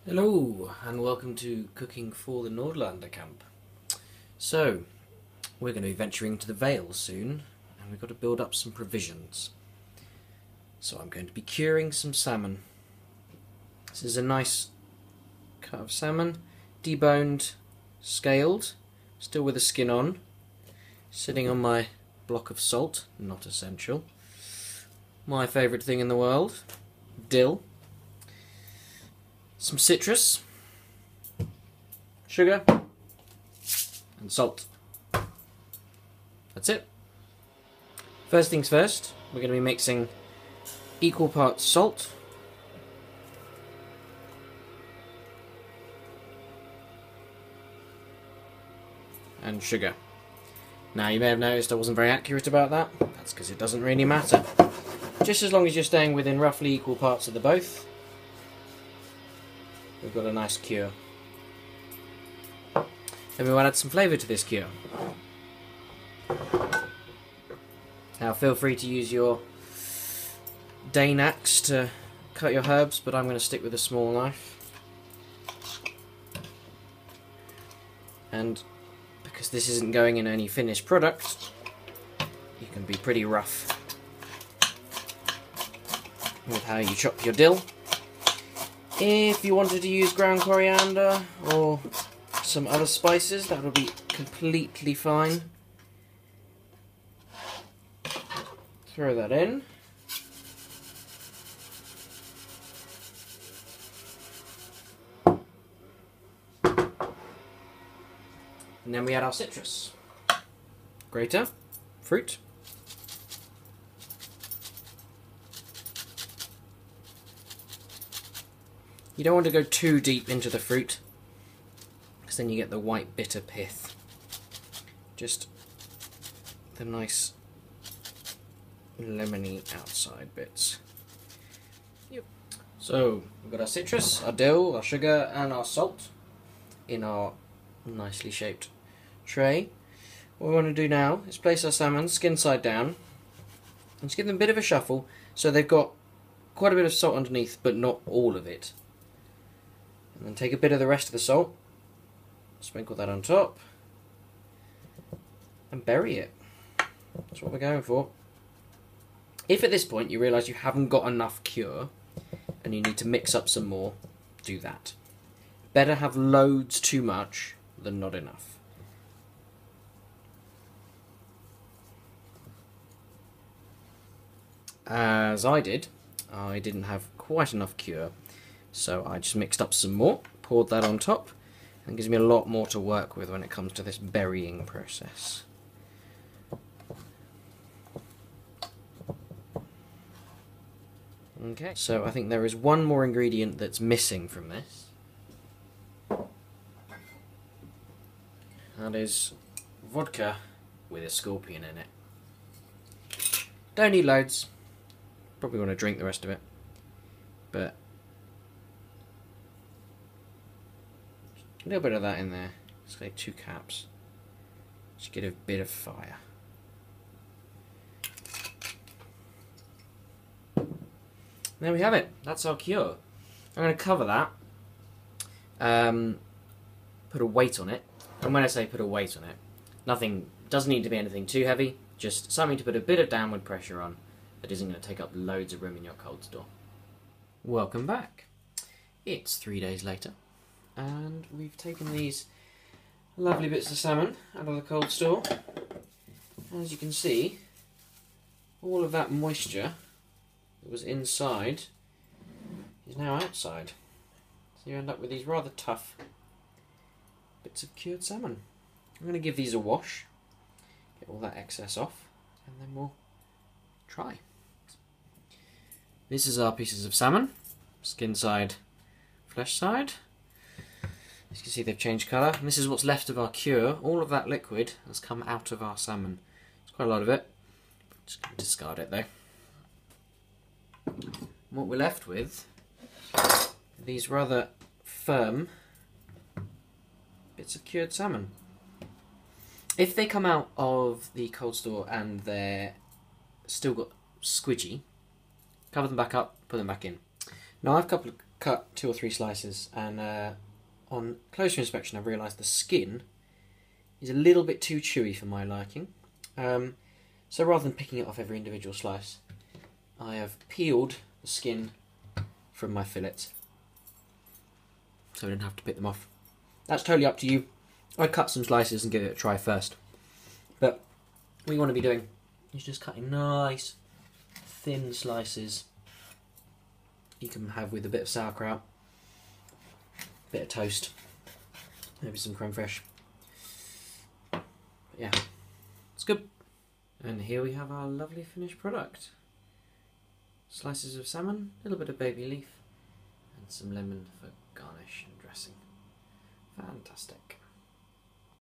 Hello and welcome to Cooking for the Nordlander camp. So, we're going to be venturing to the Vale soon and we've got to build up some provisions. So I'm going to be curing some salmon. This is a nice cut of salmon, deboned, scaled, still with the skin on, sitting on my block of salt, not essential. My favourite thing in the world, dill. Some citrus, sugar, and salt. That's it. First things first, we're going to be mixing equal parts salt and sugar. Now you may have noticed I wasn't very accurate about that. That's because it doesn't really matter. Just as long as you're staying within roughly equal parts of the both, we've got a nice cure. Then we want to add some flavour to this cure. Now feel free to use your Dane axe to cut your herbs, but I'm going to stick with a small knife. And because this isn't going in any finished product, you can be pretty rough with how you chop your dill. If you wanted to use ground coriander or some other spices, that would be completely fine. Throw that in. And then we add our citrus. Grater, fruit. You don't want to go too deep into the fruit, because then you get the white bitter pith. Just the nice lemony outside bits. Yep. So we've got our citrus, our dill, our sugar and our salt in our nicely shaped tray. What we want to do now is place our salmon skin side down and just give them a bit of a shuffle so they've got quite a bit of salt underneath but not all of it. And then take a bit of the rest of the salt, sprinkle that on top, and bury it. That's what we're going for. If at this point you realise you haven't got enough cure, and you need to mix up some more, do that. Better have loads too much than not enough. As I did, I didn't have quite enough cure. So I just mixed up some more, poured that on top, and gives me a lot more to work with when it comes to this burying process. Okay, so I think there is one more ingredient that's missing from this. That is vodka with a scorpion in it. Don't need loads. Probably want to drink the rest of it. But a little bit of that in there, say 2 caps, just get a bit of fire. There we have it, that's our cure. I'm going to cover that, put a weight on it, and when I say put a weight on it, doesn't need to be anything too heavy, just something to put a bit of downward pressure on that isn't going to take up loads of room in your cold store. Welcome back. It's 3 days later. And we've taken these lovely bits of salmon out of the cold store. As you can see, all of that moisture that was inside is now outside. So you end up with these rather tough bits of cured salmon. I'm going to give these a wash, get all that excess off, and then we'll try. This is our pieces of salmon, skin side, flesh side. As you can see, they've changed colour, and this is what's left of our cure. All of that liquid has come out of our salmon. It's quite a lot of it. Just going to discard it though. And what we're left with are these rather firm bits of cured salmon. If they come out of the cold store and they're still got squidgy, cover them back up, put them back in. Now I've cut cut 2 or 3 slices, and on closer inspection I've realised the skin is a little bit too chewy for my liking. So rather than picking it off every individual slice, I have peeled the skin from my fillet, so I don't have to pick them off. That's totally up to you. I'd cut some slices and give it a try first. But what you want to be doing is just cutting nice, thin slices. You can have with a bit of sauerkraut, a bit of toast, maybe some creme fraiche. But yeah, it's good. And here we have our lovely finished product. Slices of salmon, a little bit of baby leaf, and some lemon for garnish and dressing. Fantastic.